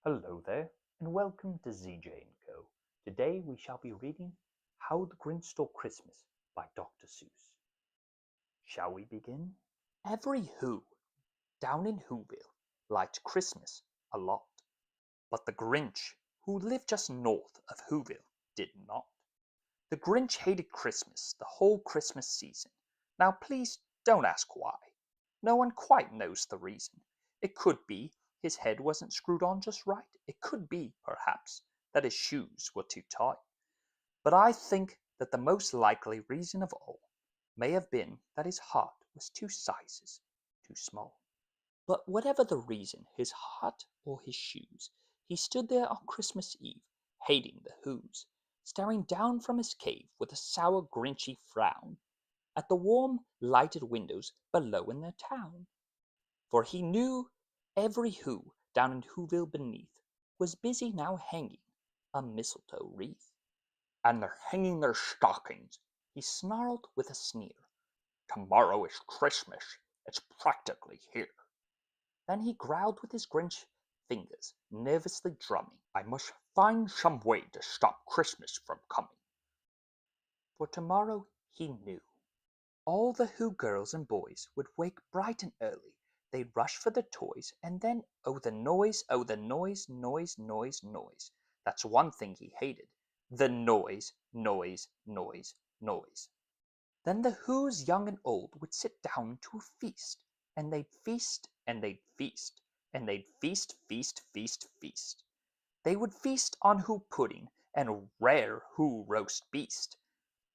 Hello there, and welcome to ZJ & Co. Today we shall be reading How the Grinch Stole Christmas by Dr. Seuss. Shall we begin? Every Who down in Whoville liked Christmas a lot, but the Grinch, who lived just north of Whoville, did not. The Grinch hated Christmas the whole Christmas season. Now please don't ask why. No one quite knows the reason. It could be his head wasn't screwed on just right. It could be, perhaps, that his shoes were too tight. But I think that the most likely reason of all may have been that his heart was two sizes too small. But whatever the reason, his heart or his shoes, he stood there on Christmas Eve, hating the Whos, staring down from his cave with a sour, grinchy frown at the warm, lighted windows below in their town. For he knew every Who down in Whoville beneath was busy now hanging a mistletoe wreath. And they're hanging their stockings, he snarled with a sneer. Tomorrow is Christmas, it's practically here. Then he growled with his Grinch fingers, nervously drumming. I must find some way to stop Christmas from coming. For tomorrow, he knew, all the Who girls and boys would wake bright and early. They'd rush for the toys, and then, oh the noise, noise, noise, noise. That's one thing he hated. The noise, noise, noise, noise. Then the Whos young and old would sit down to a feast, and they'd feast, and they'd feast, and they'd feast, feast, feast, feast. They would feast on Who pudding and rare Who roast beast,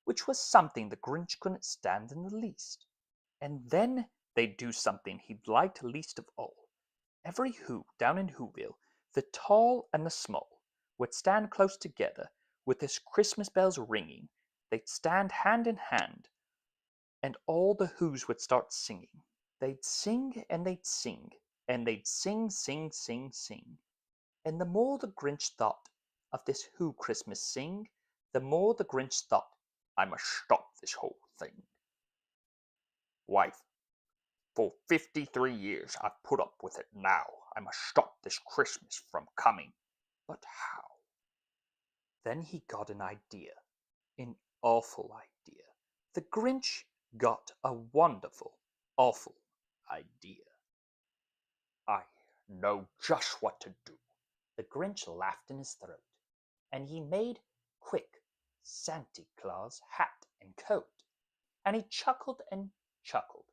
which was something the Grinch couldn't stand in the least. And then they'd do something he liked least of all. Every Who down in Whoville, the tall and the small, would stand close together with his Christmas bells ringing. They'd stand hand in hand, and all the Whos would start singing. They'd sing and they'd sing, and they'd sing, sing, sing, sing. And the more the Grinch thought of this Who Christmas sing, the more the Grinch thought, I must stop this whole thing. Why, for 53 years I've put up with it now. I must stop this Christmas from coming. But how? Then he got an idea. An awful idea. The Grinch got a wonderful, awful idea. I know just what to do. The Grinch laughed in his throat, and he made quick Santa Claus hat and coat. And he chuckled and chuckled,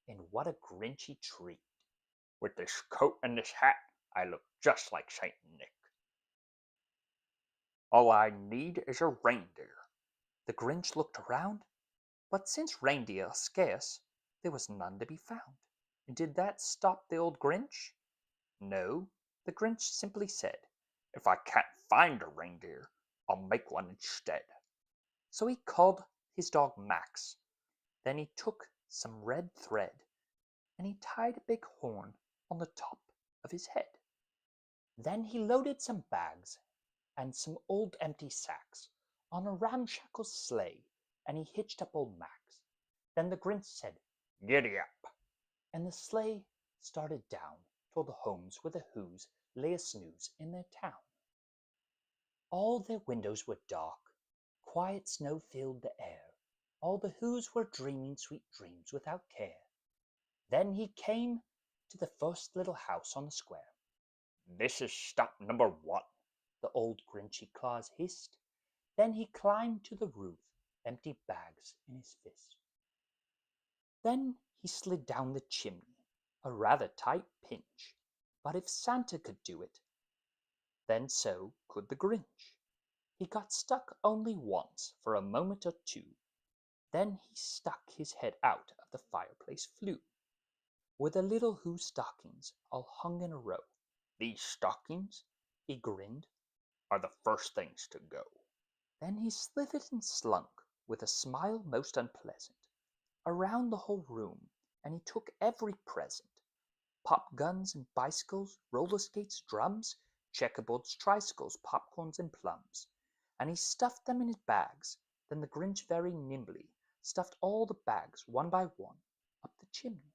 and what a Grinchy treat. With this coat and this hat, I look just like Saint Nick. All I need is a reindeer. The Grinch looked around, but since reindeer are scarce, there was none to be found. And did that stop the old Grinch? No, the Grinch simply said, if I can't find a reindeer, I'll make one instead. So he called his dog Max. Then he took some red thread, and he tied a big horn on the top of his head. Then he loaded some bags and some old empty sacks on a ramshackle sleigh, and he hitched up old Max. Then the Grinch said, Giddy up, and the sleigh started down toward the homes where the Whos lay a snooze in their town. All their windows were dark, quiet snow filled the air. All the Whos were dreaming sweet dreams without care. Then he came to the first little house on the square. This is stop number 1, the old Grinchy Claus hissed. Then he climbed to the roof, empty bags in his fist. Then he slid down the chimney, a rather tight pinch. But if Santa could do it, then so could the Grinch. He got stuck only once for a moment or two. Then he stuck his head out of the fireplace flue, where the little Who stockings all hung in a row. These stockings, he grinned, are the first things to go. Then he slithered and slunk, with a smile most unpleasant, around the whole room, and he took every present. Pop guns and bicycles, roller skates, drums, checkerboards, tricycles, popcorns, and plums. And he stuffed them in his bags. Then the Grinch very nimbly stuffed all the bags, one by one, up the chimney.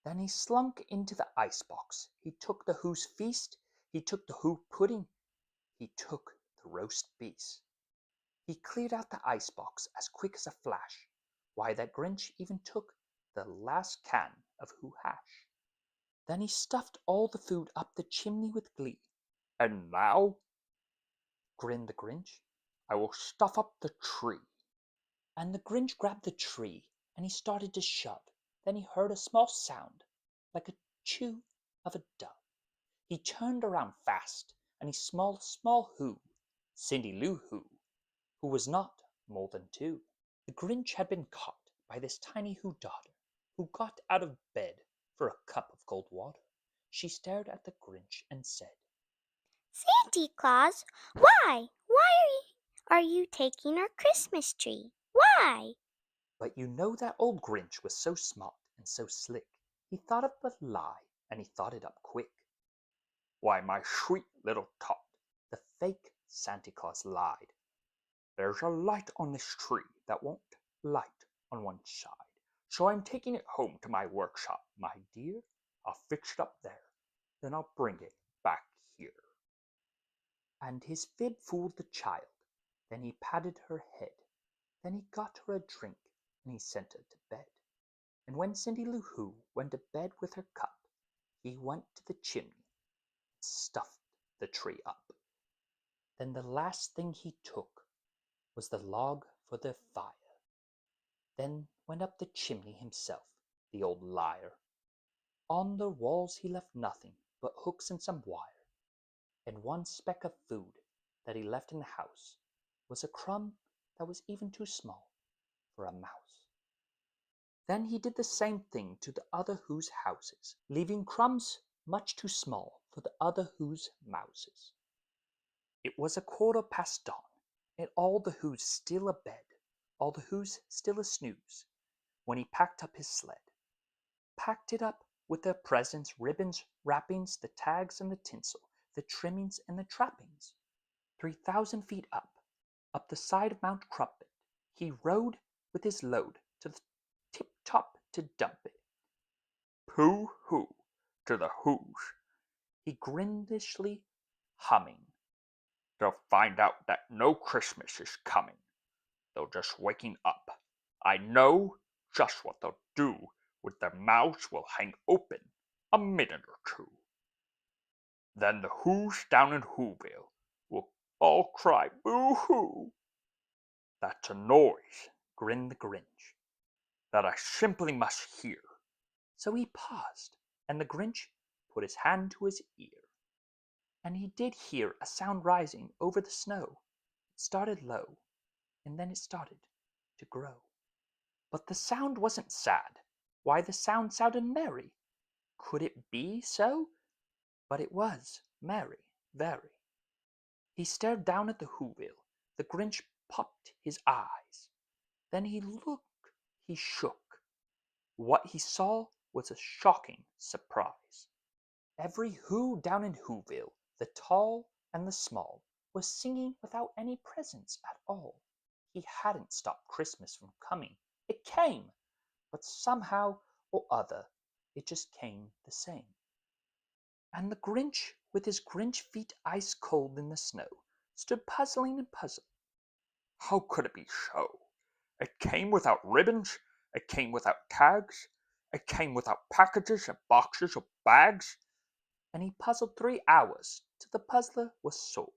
Then he slunk into the icebox. He took the Who's feast. He took the Who pudding. He took the roast beast. He cleared out the icebox as quick as a flash. Why, that Grinch even took the last can of Who hash. Then he stuffed all the food up the chimney with glee. "And now," grinned the Grinch, "I will stuff up the tree." And the Grinch grabbed the tree, and he started to shove. Then he heard a small sound, like a chew of a dove. He turned around fast, and he smelled small Who, Cindy Lou who was not more than 2. The Grinch had been caught by this tiny Who daughter, who got out of bed for a cup of cold water. She stared at the Grinch and said, "Santa Claus, why? Are you taking our Christmas tree? Why?" But you know that old Grinch was so smart and so slick. He thought of a lie, and he thought it up quick. "Why, my sweet little tot," the fake Santa Claus lied, "there's a light on this tree that won't light on one side. So I'm taking it home to my workshop, my dear. I'll fix it up there, then I'll bring it back here." And his fib fooled the child. Then he patted her head. Then he got her a drink, and he sent her to bed. And when Cindy Lou Who went to bed with her cup, he went to the chimney and stuffed the tree up. Then the last thing he took was the log for their fire. Then went up the chimney himself, the old liar. On the walls he left nothing but hooks and some wire. And one speck of food that he left in the house was a crumb that was even too small for a mouse. Then he did the same thing to the other Who's houses, leaving crumbs much too small for the other Who's mouses. It was 1/4 past dawn, and all the Who's still abed, all the Who's still a snooze, when he packed up his sled. Packed it up with their presents, ribbons, wrappings, the tags and the tinsel, the trimmings and the trappings. 3,000 feet up the side of Mount Crumpet, he rode with his load to the tip-top to dump it. "Pooh-hoo to the Who's," he grinishly humming. "They'll find out that no Christmas is coming. They're just waking up. I know just what they'll do. With their mouths will hang open a minute or 2. Then the Who's down in Whoville will all cry boo-hoo." "That's a noise," grinned the Grinch, "that I simply must hear." So he paused, and the Grinch put his hand to his ear. And he did hear a sound rising over the snow. It started low, and then it started to grow. But the sound wasn't sad. Why, the sound sounded merry. Could it be so? But it was merry, very. He stared down at the Whoville. The Grinch popped his eyes. Then he looked, he shook. What he saw was a shocking surprise. Every Who down in Whoville, the tall and the small, was singing without any presents at all. He hadn't stopped Christmas from coming. It came, but somehow or other it just came the same. And the Grinch, with his Grinch feet ice cold in the snow, stood puzzling and puzzled. How could it be so? It came without ribbons, it came without tags, it came without packages and boxes or bags. And he puzzled 3 hours till the puzzler was sore.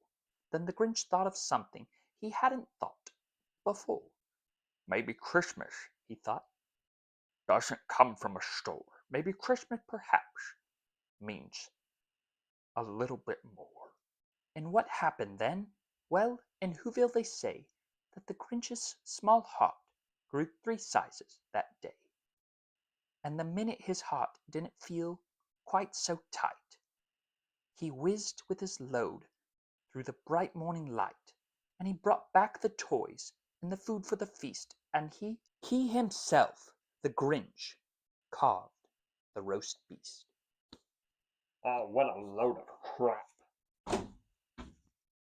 Then the Grinch thought of something he hadn't thought before. Maybe Christmas, he thought, doesn't come from a store. Maybe Christmas perhaps means a little bit more. And what happened then? Well, in Whoville they say that the Grinch's small heart grew 3 sizes that day. And the minute his heart didn't feel quite so tight, he whizzed with his load through the bright morning light, and he brought back the toys and the food for the feast, and he himself, the Grinch, carved the roast beast. Oh, what a load of crap.